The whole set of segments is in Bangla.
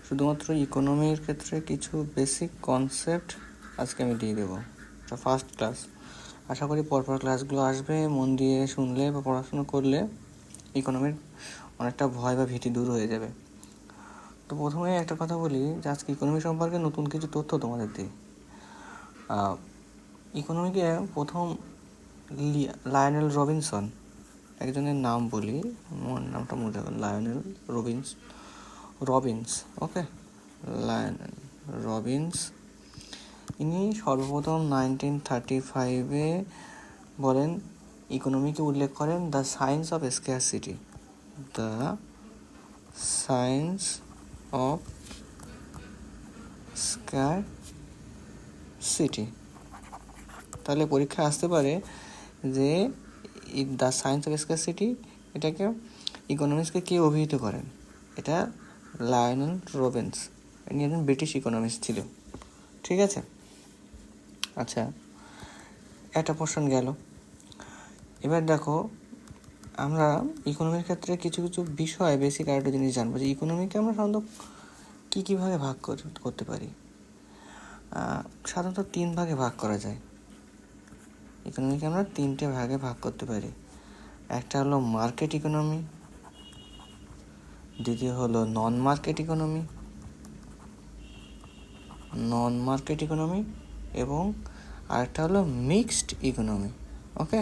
শুধুমাত্র ইকোনমির ক্ষেত্রে কিছু বেসিক কনসেপ্ট আজকে আমি দিয়ে দেবো। এটা ফার্স্ট ক্লাস, আশা করি পরপর ক্লাসগুলো আসবে, মন দিয়ে শুনলে বা পড়াশুনো করলে ইকোনমির অনেকটা ভয় বা ভীতি দূর হয়ে যাবে। তো প্রথমে একটা কথা বলি যে আজকে ইকোনমি সম্পর্কে নতুন কিছু তথ্য তোমাদের দিই। ইকোনমিকে প্রথম লায়নেল রবিনসন একজনের নাম বলি, নামটা মনে রাখবেন, লায়নেল রবিনস ওকে, লায়নেল রবিনস। ইনি সর্বপ্রথম 1935-এ বলেন, ইকোনমিকে উল্লেখ করেন the science of scarcity, the science of scarcity. তাহলে পরীক্ষা আসতে পারে যে দ্য সায়েন্স অফ স্ক্যারসিটি এটাকে ইকোনমিক্সকে কে অভিহিত করেন? এটা লায়নেল রবিনস, ইনি একজন ব্রিটিশ ইকোনমিক্স ছিল। ঠিক আছে, আচ্ছা, একটা পোর্শন গেল। এবার দেখো, আমরা ইকোনমির ক্ষেত্রে কিছু কিছু বিষয় বেসিক আরেকটা জিনিস জানবো যে ইকোনমিকে আমরা সাধারণত কী ভাগে ভাগ করতে পারি। সাধারণত 3 ভাগে ভাগ করা যায়। ইকোনমিকে আমরা 3টে ভাগে ভাগ করতে পারি। একটা হলো মার্কেট ইকোনমি, দ্বিতীয় হলো নন মার্কেট ইকোনমি এবং আরেকটা হলো মিক্সড ইকোনমি। ওকে,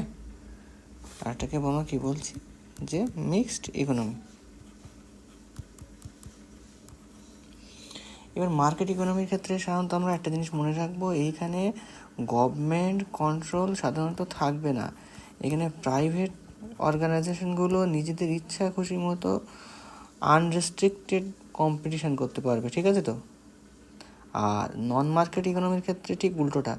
আরেকটাকে বলো কি বলছি, যে মিক্সড ইকোনমি। এবার মার্কেট ইকোনমির ক্ষেত্রে সাধারণত আমরা একটা জিনিস মনে রাখবো, এইখানে গভর্নমেন্ট কন্ট্রোল সাধারণত থাকবে না। এখানে প্রাইভেট অর্গানাইজেশনগুলো নিজেদের ইচ্ছা খুশি মতো আনরেস্ট্রিক্টেড কম্পিটিশান করতে পারবে। ঠিক আছে তো? আর নন মার্কেট ইকোনমির ক্ষেত্রে ঠিক উল্টোটা,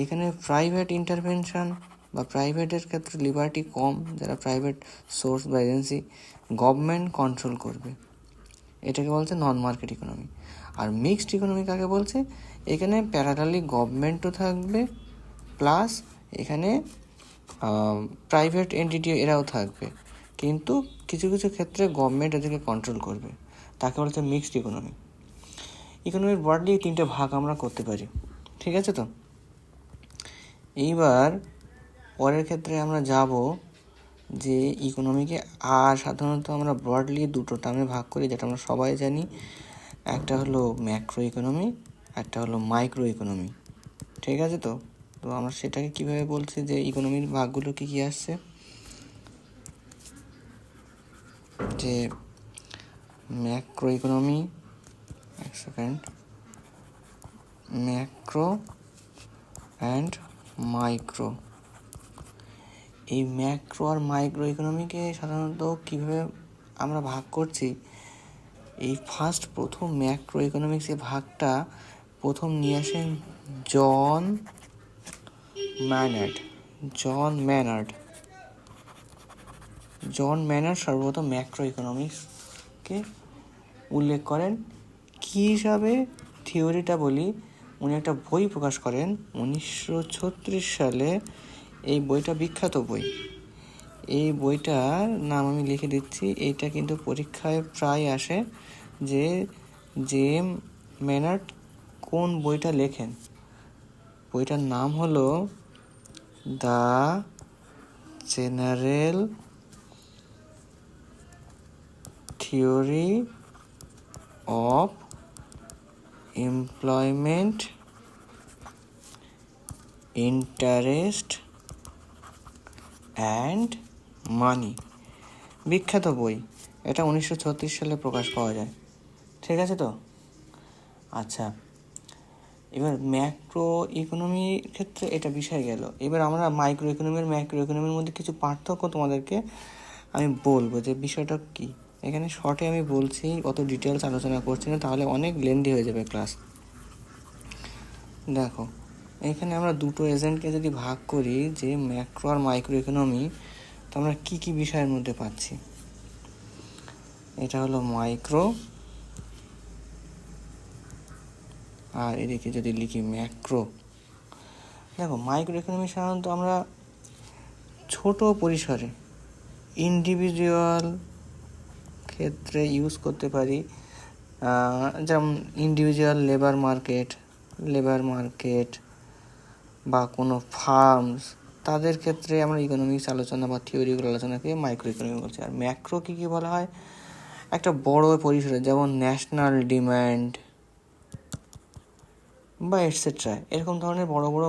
এখানে প্রাইভেট ইন্টারভেনশন বা প্রাইভেটের ক্ষেত্রে লিবার্টি কম, যারা প্রাইভেট সোর্স বা এজেন্সি, গভর্নমেন্ট কন্ট্রোল করবে। এটাকে বলছে নন মার্কেট ইকোনমি। আর মিক্সড ইকোনমি কাকে বলছে? এখানে প্যারালালি গভর্নমেন্টও থাকবে, প্লাস এখানে প্রাইভেট এন্টিটি এরাও থাকবে, কিন্তু কিছু কিছু ক্ষেত্রে গভর্নমেন্ট এদেরকে কন্ট্রোল করবে। তাকে বলছে মিক্সড ইকোনমি। ইকোনমির ব্রডলি 3টে ভাগ আমরা করতে পারি। ঠিক আছে তো? এইবার পরের ক্ষেত্রে আমরা যাব যে ইকোনমিকে আর সাধারণত আমরা ব্রডলি 2টো টার্মে ভাগ করি, যেটা আমরা সবাই জানি। একটা হলো ম্যাক্রো ইকোনমি, একটা হলো মাইক্রো ইকোনমি। ঠিক আছে তো? তো আমরা সেটাকে কীভাবে বলছি যে ইকোনমির ভাগগুলো কী কী আসছে, যে ম্যাক্রো ইকোনমি, এক সেকেন্ড, ম্যাক্রো অ্যান্ড মাইক্রো। এই ম্যাক্রো আর মাইক্রো ইকোনমিকে সাধারণত কীভাবে আমরা ভাগ করছি, এই প্রথম ম্যাক্রো ইকোনমিক্সের ভাগটা প্রথম নিয়ে আসেন জন ম্যানার্ড সর্বপ্রথম ম্যাক্রো ইকোনমিক্সকে উল্লেখ করেন। কী হিসাবে থিওরিটা বলি, উনি একটা বই প্রকাশ করেন 1936 সালে। এই বইটা বিখ্যাত বই। এই বইটার নাম আমি লিখে দিচ্ছি, এইটা কিন্তু পরীক্ষায় প্রায় আসে, যে জেম ম্যানার্ড কোন বইটা লেখেন। বইটার নাম হলো the general theory of employment, interest and money. বিখ্যাত বই এটা, 1936 সালে প্রকাশ পাওয়া যায়। ঠিক আছে তো? আচ্ছা, এবার ম্যাক্রো ইকোনমির ক্ষেত্রে এটা বিষয় গেল। এবার আমরা মাইক্রো ইকোনমির মধ্যে কিছু পার্থক্য তোমাদেরকে আমি বলবো, যে বিষয়টা কি। এখানে শর্টে আমি বলছি, অত ডিটেলস আলোচনা করছি না, তাহলে অনেক লেন্দি হয়ে যাবে ক্লাস। দেখো, এখানে আমরা 2টো এজেন্টকে যদি ভাগ করি, যে ম্যাক্রো আর মাইক্রো ইকোনমি, তো আমরা কী কী বিষয়ের মধ্যে পাচ্ছি। এটা হলো মাইক্রো, আর এদিকে যদি লিখি ম্যাক্রো। দেখো, মাইক্রো ইকোনমি সাধারণত আমরা ছোট পরিসরে ইন্ডিভিজুয়াল ক্ষেত্রে ইউজ করতে পারি, যেমন ইন্ডিভিজুয়াল লেবার মার্কেট বা কোনো ফার্মস, তাদের ক্ষেত্রে আমরা ইকোনমিক্স আলোচনা বা থিওরিগুলো আলোচনাকে মাইক্রো ইকোনমি বলছি। আর ম্যাক্রো কী বলা হয়, একটা বড় পরিসরে, যেমন ন্যাশনাল ডিম্যান্ড বা এটসেট্রা, এরকম ধরনের বড় বড়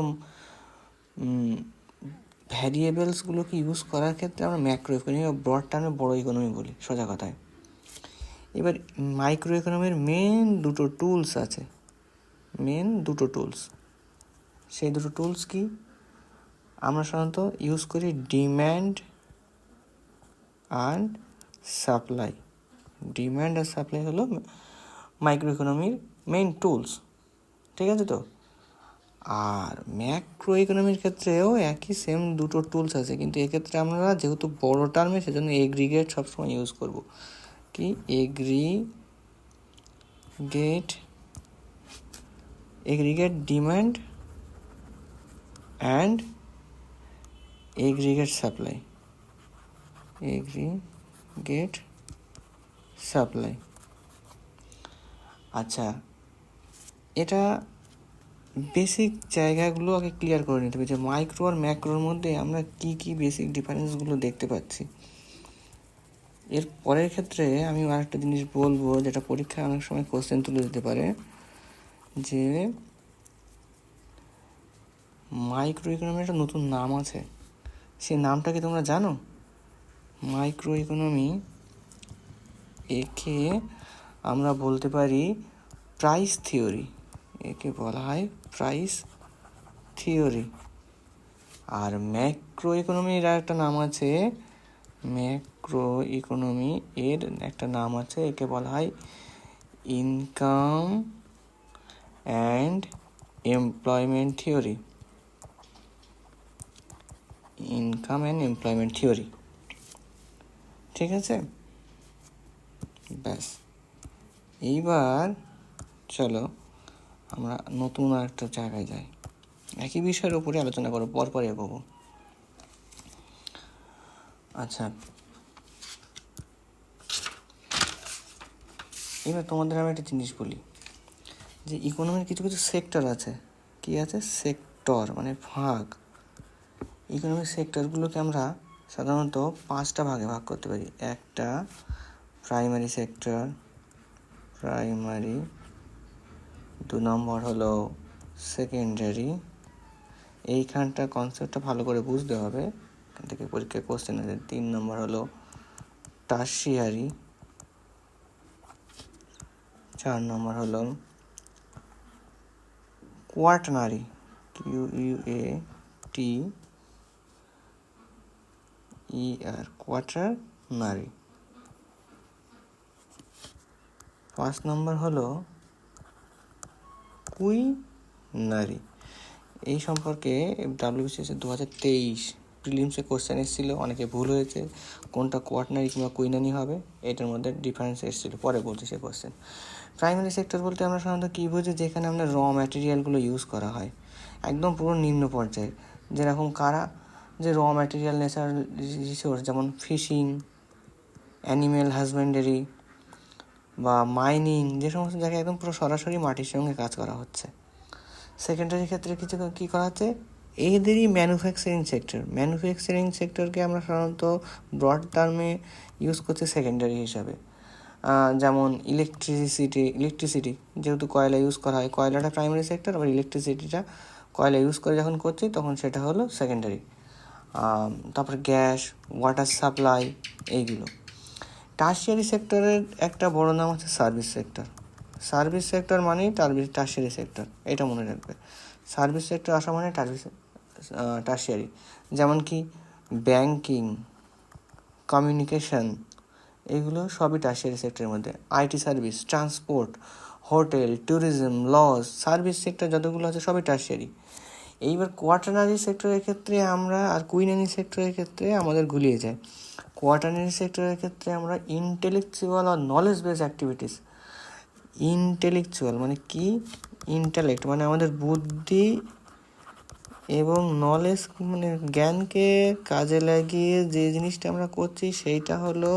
ভ্যারিয়েবলসগুলোকে ইউজ করার ক্ষেত্রে আমরা ম্যাক্রো ইকোনমি বা ব্রড টার্মে বড় ইকোনমি বলি, সোজা কথায়। এবার মাইক্রো ইকোনমির মেন দুটো টুলস আছে, সেই দুটো টুলস কি? আমরা সাধারণত ইউজ করি ডিম্যান্ড অ্যান্ড সাপ্লাই। ডিম্যান্ড আর সাপ্লাই হলো মাইক্রো ইকোনমির মেইন টুলস, ঠিক আছে তো? আর ম্যাক্রো ইকোনমির ক্ষেত্রেও একই সেম দুটো টুলস আছে, কিন্তু এক্ষেত্রে আমরা যেহেতু বড় টার্মে সেজন্য এগ্রিগেট সবসময় ইউজ করব। কি? Aggregate demand and aggregate supply. আচ্ছা, এটা বেসিক জায়গাগুলো আগে ক্লিয়ার করে নিতে হবে যে মাইক্রো আর ম্যাক্রোর মধ্যে আমরা কি কি বেসিক ডিফারেন্সগুলো দেখতে পাচ্ছি। এর পরের ক্ষেত্রে আমি আরেকটা জিনিস বলবো, যেটা পরীক্ষায় অনেক সময় কোশ্চেন তুলে দিতে পারে, যে মাইক্রো ইকোনমির একটা নতুন নাম আছে, সেই নামটা কি তোমরা জানো? মাইক্রো ইকোনমি, একে আমরা বলতে পারি প্রাইস থিওরি, একে বলা হয় প্রাইস থিওরি। আর ম্যাক্রো ইকোনমির একটা নাম আছে, একে বলা হয় ইনকাম অ্যান্ড এমপ্লয়মেন্ট থিওরি। ঠিক আছে? ব্যাস, এইবার চলো আমরা নতুন আরেকটা জায়গায় যাই, একই বিষয়ের উপরে আলোচনা করবো, পরপর এগোবো। আচ্ছা, এবার তোমাদের আমি একটা জিনিস বলি, যে ইকোনমির কিছু কিছু সেক্টর আছে। কি আছে? সেক্টর মানে ভাগ। ইকোনমিক সেক্টরগুলোকে আমরা সাধারণত 5টা ভাগে ভাগ করতে পারি। একটা প্রাইমারি সেক্টর, 2 নম্বর হলো সেকেন্ডারি। এইখানটা কনসেপ্টটা ভালো করে বুঝতে হবে, এখান থেকে পরীক্ষায় কোশ্চেন আছে। 3 নম্বর হলো টারশিয়ারি। 4 নম্বর হলো কোয়াটার্নারি, কোয়াটার্নারি। 5 নম্বর হলো কুইনারি। এই সম্পর্কে WBCS 2023 প্রিলিমসে কোশ্চেন এসেছিল, অনেকে ভুল হয়েছে, কোনটা কোয়াটার্নারি কিংবা কুইনারি হবে, এটার মধ্যে ডিফারেন্স এসেছিলো, পরে বলছি সে কোশ্চেন। প্রাইমারি সেক্টর বলতে আমরা সাধারণত কী বুঝি? যেখানে আমরা র ম্যাটেরিয়ালগুলো ইউজ করা হয় একদম পুরো নিম্ন পর্যায়ে, যেরকম যে র ম্যাটেরিয়াল রিসোর্স, যেমন ফিশিং, অ্যানিম্যাল হাজব্যান্ডারি বা মাইনিং, যে সমস্ত জায়গায় একদম পুরো সরাসরি মাটির সঙ্গে কাজ করা হচ্ছে। সেকেন্ডারি ক্ষেত্রে কী করা হচ্ছে? এদেরই ম্যানুফ্যাকচারিং সেক্টরকে আমরা সাধারণত ব্রড টার্মে ইউজ করছি সেকেন্ডারি হিসাবে। যেমন ইলেকট্রিসিটি, যেহেতু কয়লা ইউজ করা হয়, কয়লাটা প্রাইমারি সেক্টর, আবার ইলেকট্রিসিটিটা কয়লা ইউজ করে যখন করছি তখন সেটা হলো সেকেন্ডারি। তারপরে গ্যাস, ওয়াটার সাপ্লাই, এইগুলো। টারশিয়ারি সেক্টরের একটা বড় নাম হচ্ছে সার্ভিস সেক্টর মানেই টারশিয়ারি সেক্টর, এটা মনে রাখবে। সার্ভিস সেক্টর আসা মানে টারশিয়ারি। যেমন কি ব্যাংকিং, কমিউনিকেশন, এগুলো সবই টারশিয়ারি সেক্টরের মধ্যে। IT service, transport, hotel, tourism, lodge, service sector যতগুলো আছে সবই টারশিয়ারি। এইবার কোয়াটার্নারি সেক্টরের ক্ষেত্রে আমরা, আর কুইনারি সেক্টরের ক্ষেত্রে আমাদের গুলিয়ে যায়। কোয়াটার্নারি সেক্টরের ক্ষেত্রে আমরা ইন্টেলেকচুয়াল আর নলেজ বেস অ্যাক্টিভিটিস। ইন্টেলেকচুয়াল মানে কি? ইন্টেলেক্ট মানে আমাদের বুদ্ধি এবং নলেজ মানে জ্ঞানকে কাজে লাগিয়ে যে জিনিসটা আমরা করছি সেইটা হলো